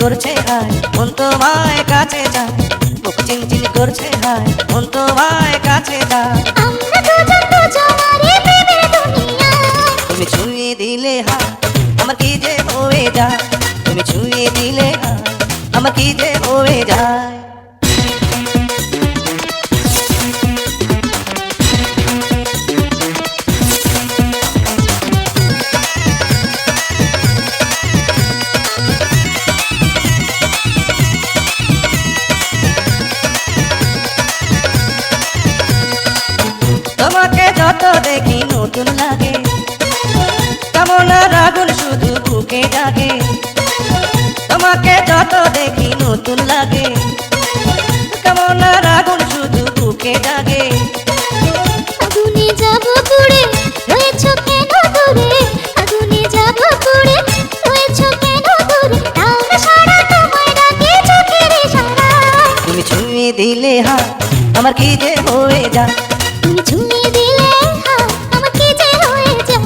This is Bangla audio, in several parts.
করছে হায় মন তোমায় কাছে যায়, বুক চিনচিন করছে হায় মন তোমায় কাছে যায়। আমরা দুজন দুজনারে প্রেমের দুনিয়ায়। তুমি ছুঁয়ে দিলে হায় আমার কি যে হয়ে যায়, তুমি ছুঁয়ে দিলে হায় আমার কি যে হয়ে যায়। তোমাকে যত দেখি নতুন লাগে, কেমন আগুন শুধু বুকে জাগে। তোমাকে যত দেখি নতুন লাগে, কেমন আগুন শুধু বুকে জাগে। আগুনে যাব পুড়ে রয়েছো কেন দূরে, আগুনে যাব পুড়ে রয়েছো কেন দূরে, দাও না সাড়া তোমায় ডাকে চোখের ইশারায়। তুমি ছুঁয়ে দিলে হায় আমার কি যে হয়ে যায়, তুমি ছুঁয়ে দিলে হায় আমার কি যে হয়ে যায়।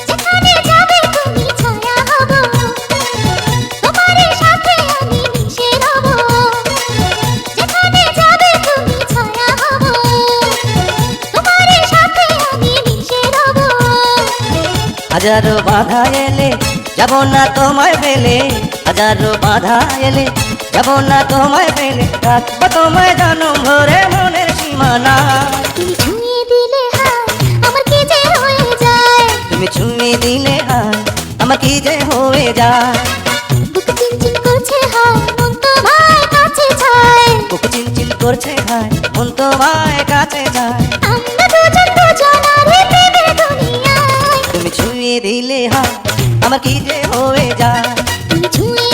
যেখানে যাবে তুমি ছায়া হব, তোমার সাথে আমি মিশে রব। যেখানে যাবে তুমি ছায়া হব, তোমার সাথে আমি মিশে রব। হাজারো বাধা এলে যাব না তোমায় পেলে, হাজারো বাধা এলে যাব না তোমায় পেলে, রাখবো তোমায় জানো ভরে মনের সীমানা। তুমি ছুঁয়ে দিলে হায় আমার কি যে হয়ে যায়, তুমি ছুঁয়ে দিলে হায় আমার কি যে হয়ে যায়। বুক চিনচিন করছে হায় মন তোমায় কাছে চায়। বুক চিনচিন করছে হায় মন তোমায় কাছে যায়। আমরা দুজন দুজনারে প্রেমের দুনিয়ায়। তুমি ছুঁয়ে দিলে হায় আমার কি যে হয়ে যায়, তুমি ছুঁয়ে